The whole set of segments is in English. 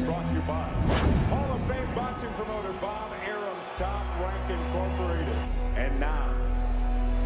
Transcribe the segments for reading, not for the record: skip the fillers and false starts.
brought to you by Hall of Fame boxing promoter Bob Arum's Top Rank Incorporated. And now,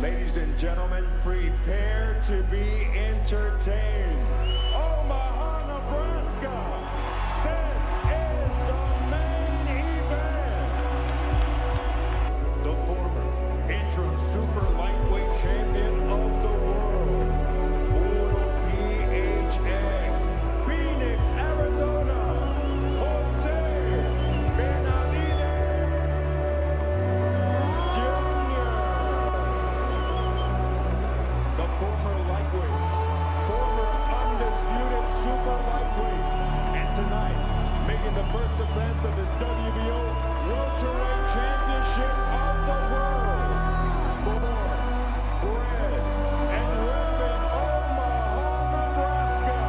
ladies and gentlemen, prepare to be entertained. Omaha, Nebraska. This is the main event. The former interim super lightweight champion of the world, PHX, Phoenix, Arizona, José Benavidez Jr. The former lightweight, former undisputed super lightweight, and tonight, making the first defense of his WBO welterweight championship of the world. Born, bred, and repping Omaha, Nebraska,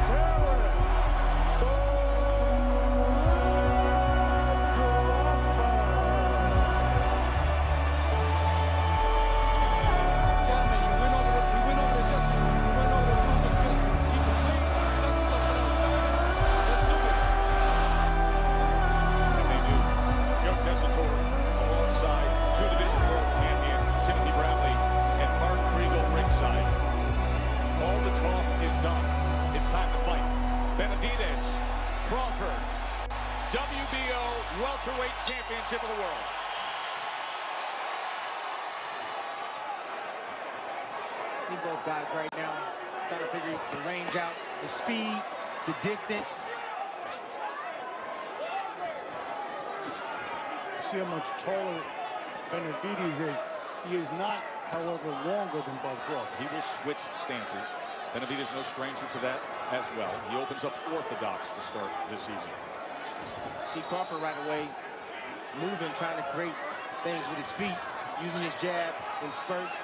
Terence Benavidez Crawford, WBO welterweight championship of the world. See both guys right now trying to figure the range out, the speed, the distance. See how much taller Benavidez is. He is not, however, longer than Bud Crawford. He will switch stances. Benavidez no stranger to that as well. He opens up orthodox to start this season. See Crawford right away moving, trying to create things with his feet, using his jab in spurts.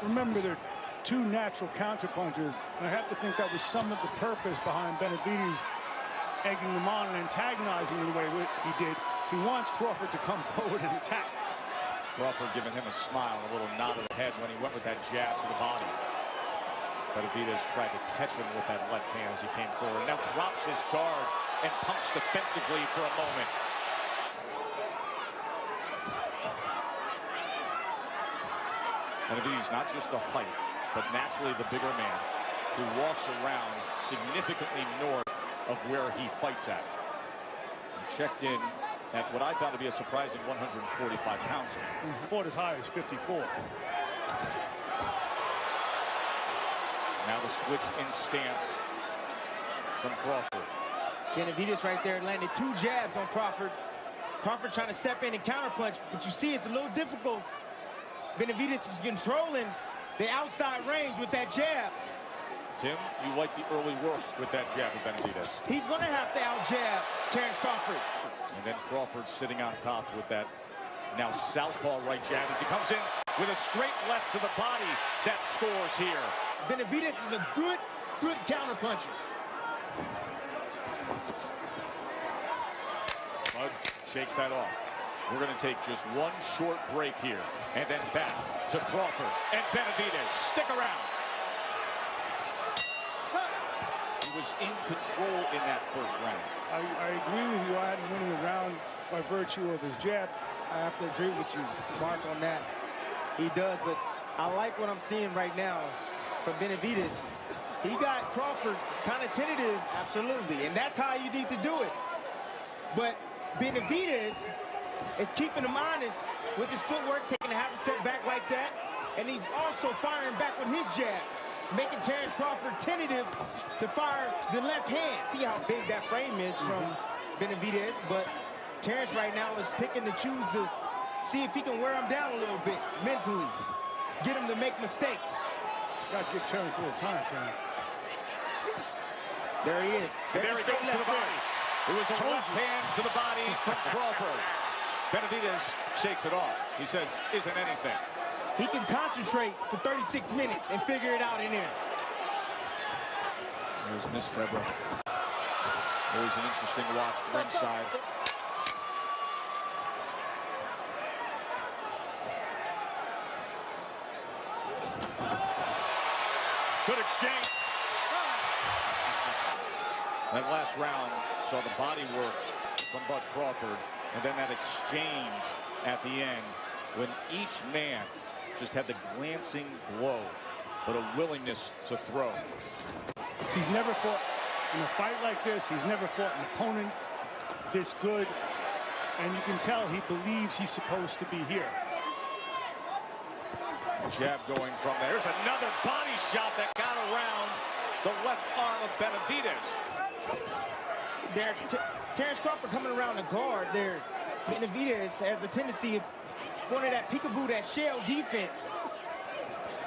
Remember, they're two natural counterpunchers, and I have to think that was some of the purpose behind Benavidez egging him on and antagonizing him the way he did. He wants Crawford to come forward and attack. Crawford giving him a smile, a little nod of the head when he went with that jab to the body. Benavidez tried to catch him with that left hand as he came forward. Now drops his guard and pumps defensively for a moment. Benavidez not just the height, but naturally the bigger man who walks around significantly north of where he fights at. He checked in at what I found to be a surprising 145 pounds. Fought as high as 54. Now the switch in stance from Crawford. Benavidez right there landed two jabs on Crawford. Crawford trying to step in and counterpunch, but you see it's a little difficult. Benavidez is controlling the outside range with that jab. Tim, you like the early work with that jab of Benavidez. He's going to have to out-jab Terence Crawford. And then Crawford sitting on top with that now southpaw right jab as he comes in with a straight left to the body that scores here. Benavidez is a good counterpuncher. Bud shakes that off. We're going to take just one short break here and then back to Crawford and Benavidez. Stick around. He was in control in that first round. I agree with you. I hadn't winning the round by virtue of his jab. I have to agree with you, Mark, on that. He does, but I like what I'm seeing right now from Benavidez. He got Crawford kind of tentative, absolutely, and that's how you need to do it. But Benavidez is keeping him honest with his footwork, taking a half a step back like that, and he's also firing back with his jab, making Terence Crawford tentative to fire the left hand. See how big that frame is from Benavidez, but Terence right now is picking to choose to see if he can wear him down a little bit mentally. Get him to make mistakes. Got to give Terence a little time, Terence. There he is. There he goes to the body. It was a left hand to the body from Crawford. Benavidez shakes it off. He says, isn't anything. He can concentrate for 36 minutes and figure it out in there. There's Miss Febra. Always an interesting watch ringside. Good exchange. That last round saw the body work from Bud Crawford, and then that exchange at the end when each man just had the glancing blow, but a willingness to throw. He's never fought in a fight like this. He's never fought an opponent this good, and you can tell he believes he's supposed to be here. Jab going from there. There's another body shot that got around the left arm of Benavidez. There, Terence Crawford coming around the guard there. Benavidez has a tendency of going to that peekaboo, that shell defense.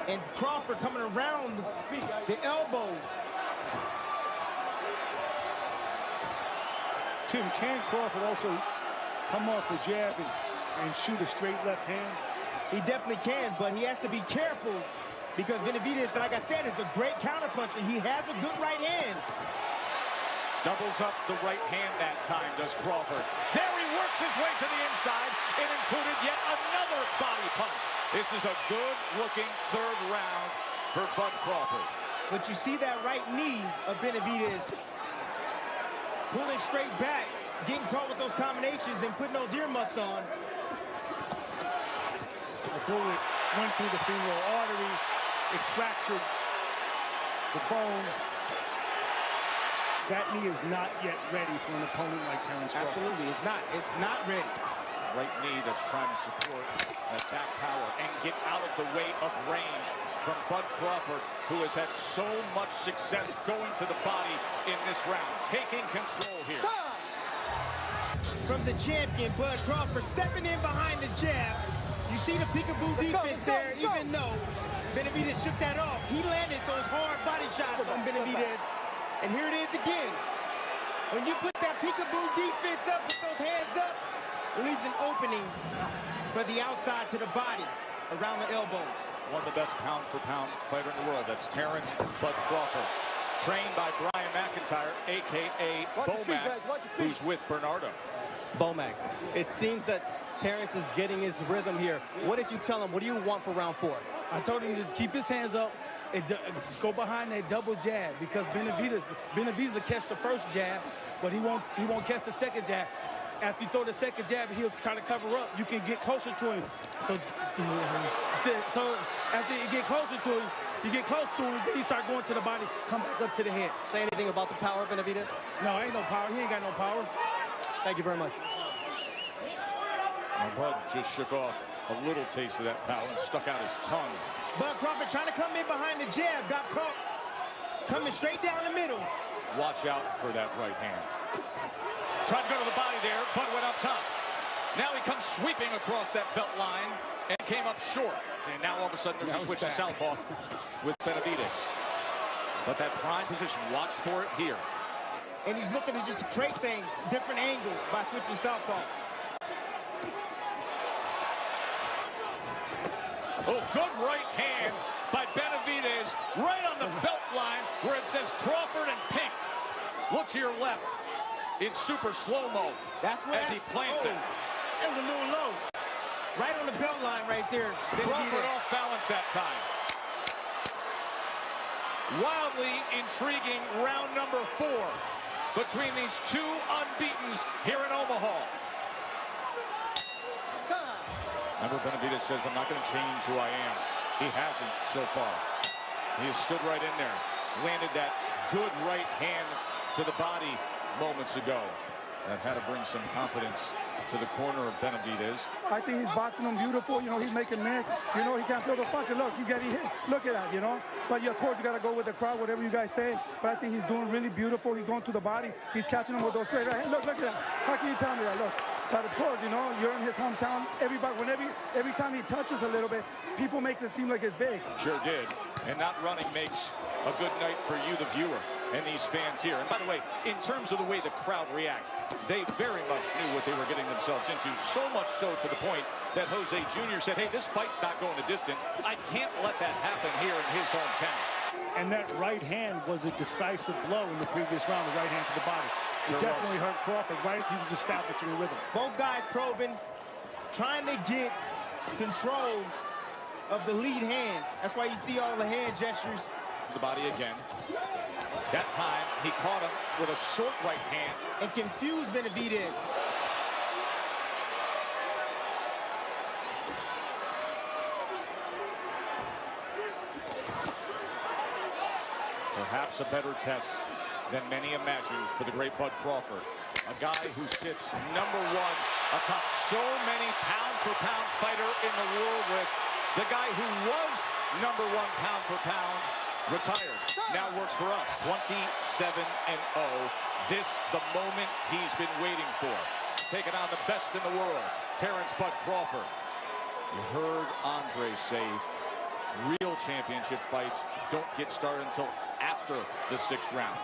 And Crawford coming around the elbow. Tim, can Crawford also come off the jab and shoot a straight left hand? He definitely can, but he has to be careful because Benavidez, like I said, is a great counterpuncher. He has a good right hand. Doubles up the right hand that time, does Crawford. There he works his way to the inside. It included yet another body punch. This is a good-looking third round for Bud Crawford. But you see that right knee of Benavidez pulling straight back, getting caught with those combinations and putting those earmuffs on. The bullet went through the femoral artery. It fractured the bone. That knee is not yet ready for an opponent like Terence Crawford. Absolutely, it's not. It's not ready. Right knee that's trying to support that back power and get out of the way of range from Bud Crawford, who has had so much success going to the body in this round. Taking control here. From the champion, Bud Crawford, stepping in behind the jab. You see the peekaboo defense there, even though Benavidez shook that off. He landed those hard body shots on Benavidez. And here it is again. When you put that peekaboo defense up with those hands up, it leaves an opening for the outside to the body, around the elbows. One of the best pound-for-pound fighter in the world. That's Terence Bud Crawford. Trained by Brian McIntyre, a.k.a. Bomac, who's with Bernardo. Bomac, it seems that Terence is getting his rhythm here. What did you tell him? What do you want for round 4? I told him to keep his hands up and go behind that double jab because Benavidez will catch the first jab, but he won't catch the second jab. After you throw the second jab, he'll try to cover up. You can get closer to him. So after you get closer to him, then you start going to the body, come back up to the head. Say anything about the power of Benavidez? No, ain't no power. He ain't got no power. Thank you very much. Bud just shook off a little taste of that power and stuck out his tongue. Bud Crawford trying to come in behind the jab, got caught coming straight down the middle. Watch out for that right hand. Tried to go to the body there, Bud went up top. Now he comes sweeping across that belt line and came up short. And now all of a sudden there's a switch to southpaw with Benavidez. But that prime position, watch for it here. And he's looking to just create things, different angles by switching southpaw. Oh, good right hand by Benavidez right on the belt line where it says Crawford in pink. Look to your left in super slow-mo as he plants it. That was a little low. Right on the belt line right there. Crawford off balance that time. Wildly intriguing round number 4 between these two unbeatens here in Omaha. Remember, Benavidez says, I'm not going to change who I am. He hasn't so far. He has stood right in there, landed that good right hand to the body moments ago. That had to bring some confidence to the corner of Benavidez. I think he's boxing him beautiful. You know, he's making minutes. You know, he can't feel the punch. Look, you get hit. Look at that, you know. But, of course, you got to go with the crowd, whatever you guys say. But I think he's doing really beautiful. He's going to the body. He's catching him with those straight right hands. Look at that. How can you tell me that? Look. But, of course, you know, you're in his hometown. Everybody, every time he touches a little bit, people makes it seem like it's big. Sure did. And not running makes a good night for you, the viewer, and these fans here. And by the way, in terms of the way the crowd reacts, they very much knew what they were getting themselves into, so much so to the point that José Jr. said, hey, this fight's not going a distance. I can't let that happen here in his hometown. And that right hand was a decisive blow in the previous round, the right hand to the body. It definitely hurt Crawford right as he was establishing a rhythm. Both guys probing, trying to get control of the lead hand. That's why you see all the hand gestures. To the body again. That time, he caught him with a short right hand. And confused Benavidez. Perhaps a better test than many imagined for the great Bud Crawford. A guy who sits #1 atop so many pound-for-pound fighter in the world list. The guy who was #1 pound-for-pound, retired, now works for us, 27-0. This, the moment he's been waiting for. Taking on the best in the world, Terence Bud Crawford. You heard Andre say, real championship fights don't get started until after the 6th round.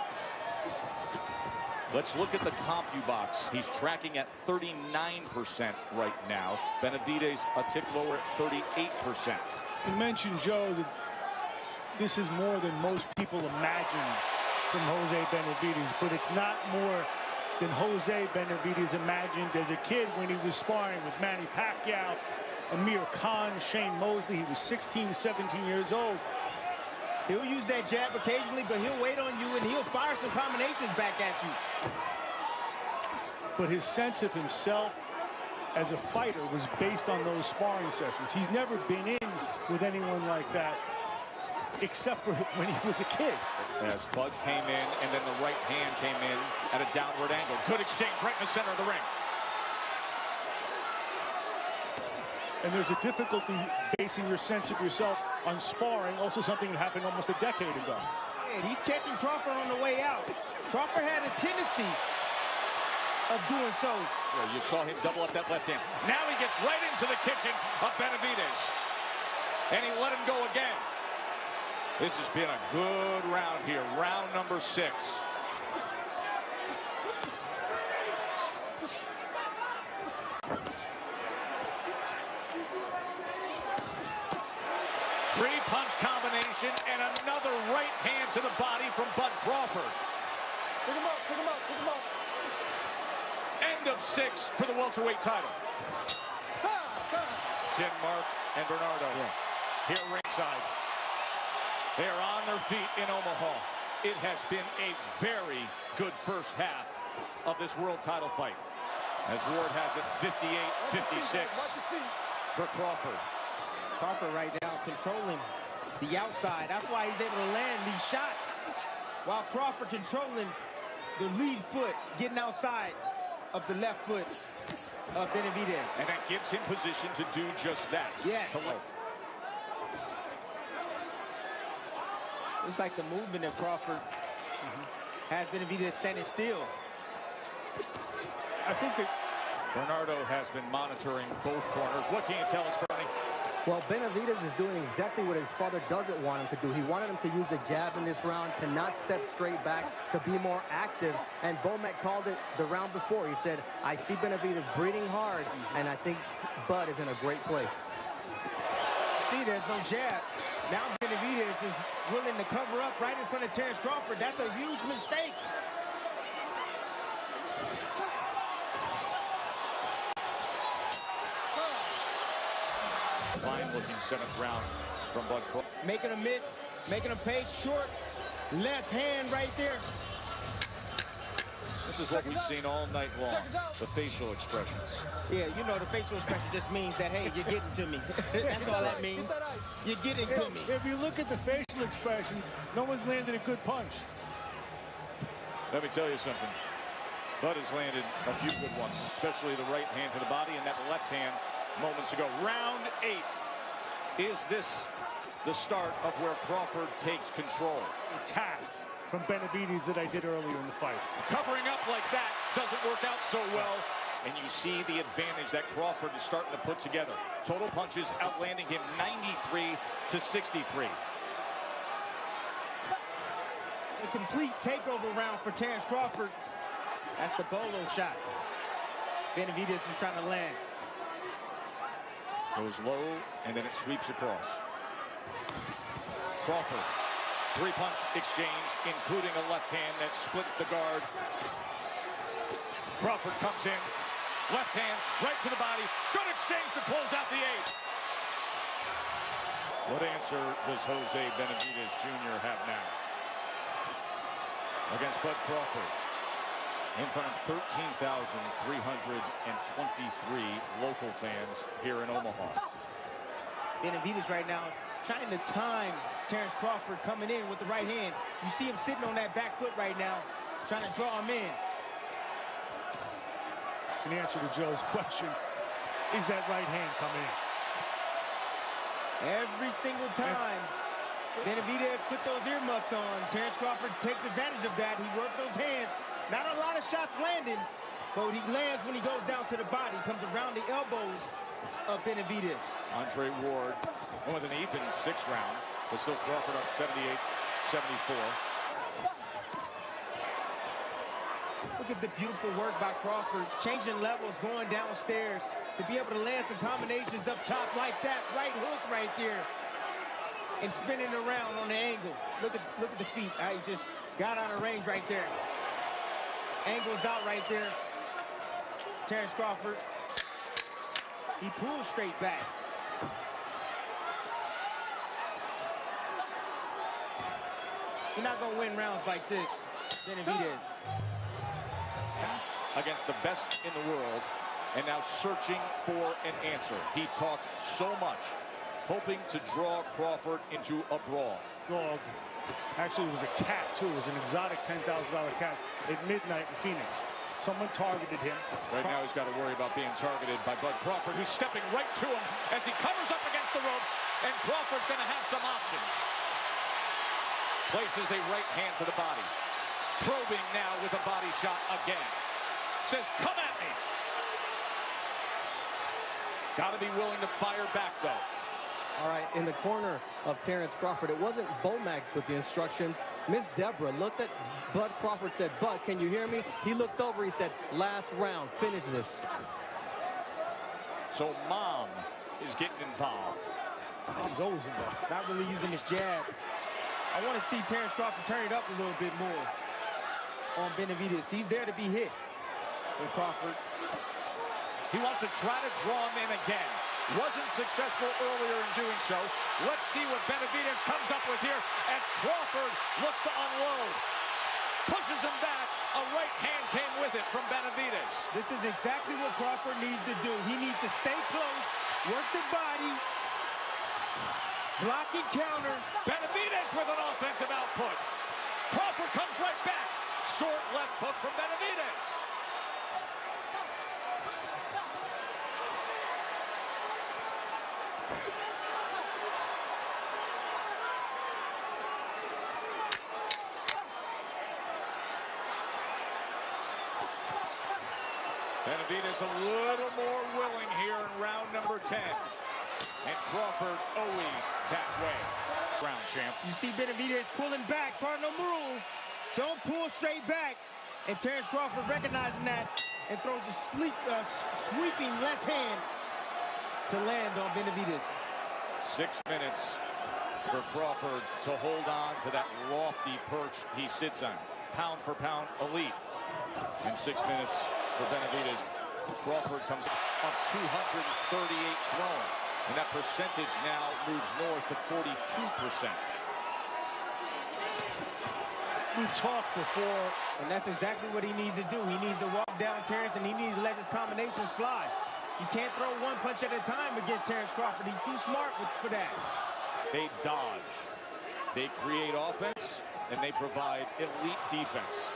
Let's look at the CompuBox. He's tracking at 39% right now. Benavidez a tick lower at 38%. You mentioned, Joe, that this is more than most people imagine from José Benavidez, but it's not more than José Benavidez imagined as a kid when he was sparring with Manny Pacquiao, Amir Khan, Shane Mosley. He was 16, 17 years old. He'll use that jab occasionally, but he'll wait on you and he'll fire some combinations back at you. But his sense of himself as a fighter was based on those sparring sessions. He's never been in with anyone like that, except for when he was a kid. As Bud came in, and then the right hand came in at a downward angle. Good exchange right in the center of the ring. And there's a difficulty basing your sense of yourself on sparring, also something that happened almost a decade ago. And he's catching Crawford on the way out. Crawford had a tendency of doing so. Yeah, you saw him double up that left hand. Now he gets right into the kitchen of Benavidez. And he let him go again. This has been a good round here. Round number 6. Three-punch combination and another right hand to the body from Bud Crawford. Pick him up, pick him up, pick him up. End of 6 for the welterweight title. Tim, Mark, and Bernardo here ringside. They are on their feet in Omaha. It has been a very good first half of this world title fight. As Ward has it 58-56 for Crawford. Crawford right now controlling the outside. That's why he's able to land these shots. While Crawford controlling the lead foot, getting outside of the left foot of Benavidez. And that gives him position to do just that. Yes. It's like the movement of Crawford has Benavidez standing still. I think that Bernardo has been monitoring both corners. What can you tell us, Bernie? Well, Benavidez is doing exactly what his father doesn't want him to do. He wanted him to use a jab in this round, to not step straight back, to be more active. And Bomac called it the round before. He said, I see Benavidez breathing hard, and I think Bud is in a great place. See, there's no jab. Now Benavidez is willing to cover up right in front of Terence Crawford. That's a huge mistake. Fine-looking 7th round from Bud Crawford. Making a miss, making a pay short. Left hand right there. This is what we've seen all night long, the facial expressions. Yeah, you know the facial expression just means that, hey, you're getting to me. That's all that means. You're getting to me. if you look at the facial expressions, no one's landed a good punch. Let me tell you something. Bud has landed a few good ones, especially the right hand to the body and that left hand moments ago. Round 8. Is this the start of where Crawford takes control? Attack from Benavidez that I did earlier in the fight. Covering up like that doesn't work out so well. And you see the advantage that Crawford is starting to put together. Total punches outlanding him 93-63. A complete takeover round for Terence Crawford. That's the bolo shot. Benavidez is trying to land. Goes low, and then it sweeps across. Crawford, 3-punch exchange, including a left hand that splits the guard. Crawford comes in, left hand, right to the body. Good exchange to close out the 8th. What answer does José Benavidez Jr. have now? against Bud Crawford in front of 13,323 local fans here in Omaha. Benavidez right now trying to time Terence Crawford coming in with the right hand. You see him sitting on that back foot right now, trying to draw him in. In answer to Joe's question, is that right hand coming in? Every single time Benavidez put those earmuffs on, Terence Crawford takes advantage of that. He worked those hands. Not a lot of shots landing, but he lands when he goes down to the body. Comes around the elbows of Benavidez. Andre Ward with an even 6th round, but still Crawford up 78-74. Look at the beautiful work by Crawford, changing levels, going downstairs to be able to land some combinations up top like that. Right hook right there, and spinning around on the angle. Look at the feet. He just got out of range right there. Angle's out right there. Terence Crawford. He pulls straight back. You're not gonna win rounds like this, Benavidez. Against the best in the world, and now searching for an answer. He talked so much, hoping to draw Crawford into a brawl. Dog. Actually, it was a cat, too. It was an exotic $10,000 cat at midnight in Phoenix. Someone targeted him. Right now, he's got to worry about being targeted by Bud Crawford, who's stepping right to him as he covers up against the ropes, and Crawford's going to have some options. Places a right hand to the body. Probing now with a body shot again. Says, come at me. Got to be willing to fire back, though. All right, in the corner of Terence Crawford, it wasn't Bomac with the instructions. Miss Deborah looked at Bud Crawford, said, Bud, can you hear me? He looked over, he said, last round, finish this. So Mom is getting involved. Mom's always involved. Not really using his jab. I want to see Terence Crawford turn it up a little bit more on Benavidez. He's there to be hit with Crawford. He wants to try to draw him in again. Wasn't successful earlier in doing so. Let's see what Benavidez comes up with here as Crawford looks to unload. Pushes him back. A right hand came with it from Benavidez. This is exactly what Crawford needs to do. He needs to stay close, work the body, block and counter. Benavidez with an offensive output. Crawford comes right back. Short left hook from Benavidez. Benavidez a little more willing here in round number 10. And Crawford always that way. Round champ. You see Benavidez pulling back. Cardinal rule. Don't pull straight back. And Terence Crawford recognizing that and throws a sweeping left hand to land on Benavidez. 6 minutes for Crawford to hold on to that lofty perch he sits on. Pound for pound elite. And 6 minutes for Benavidez. Crawford comes up 238 thrown. And that percentage now moves north to 42%. We've talked before. And that's exactly what he needs to do. He needs to walk down Terence, and he needs to let his combinations fly. You can't throw one punch at a time against Terence Crawford. He's too smart for that. They dodge. They create offense, and they provide elite defense.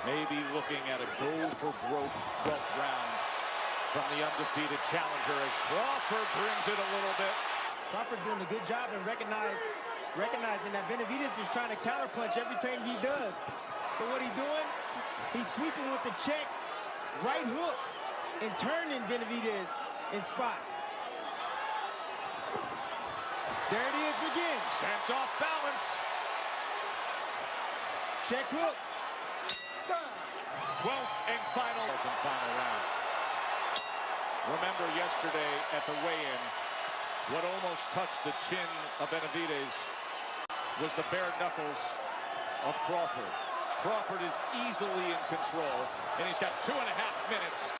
Maybe looking at a go-for-broke 12th round from the undefeated challenger as Crawford brings it a little bit. Crawford doing a good job in recognizing that Benavidez is trying to counterpunch every time he does. So what he's doing, he's sweeping with the check, right hook, and turning Benavidez in spots. There it is again. Sent off balance. Check hook. 12th and final round. Remember yesterday at the weigh-in, what almost touched the chin of Benavidez was the bare knuckles of Crawford. Crawford is easily in control, and he's got 2.5 minutes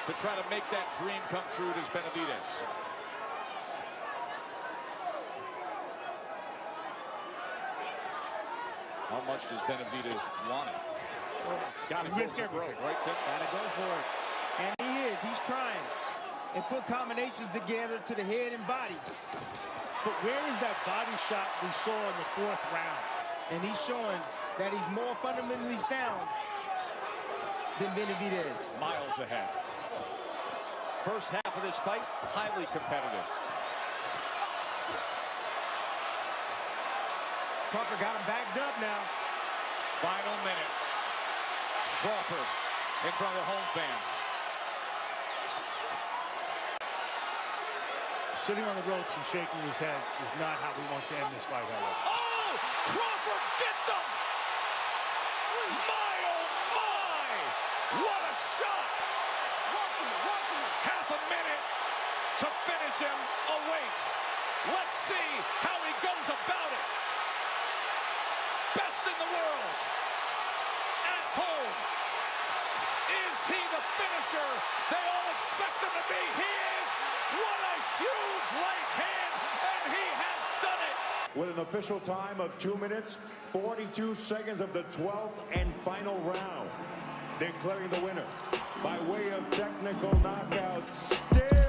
to try to make that dream come true to Benavidez. How much does Benavidez want it? Got to risk everything. Right, Tim? Got to go for it. And he is. He's trying. And put combinations together to the head and body. But where is that body shot we saw in the 4th round? And he's showing that he's more fundamentally sound than Benavidez. Miles ahead. First half of this fight, highly competitive. Crawford got him backed up now. Final minute. Crawford in front of the home fans. Sitting on the ropes and shaking his head is not how he wants to end this fight, however. Oh! Crawford gets him! My, oh my! What a shot! Half a minute to finish him awaits. Let's see how he goes about it. Best in the world. At home. Is he the finisher they all expect him to be? He is. What a huge right hand, and he has done it. With an official time of 2 minutes, 42 seconds of the 12th and final round. Declaring the winner by way of technical knockout, still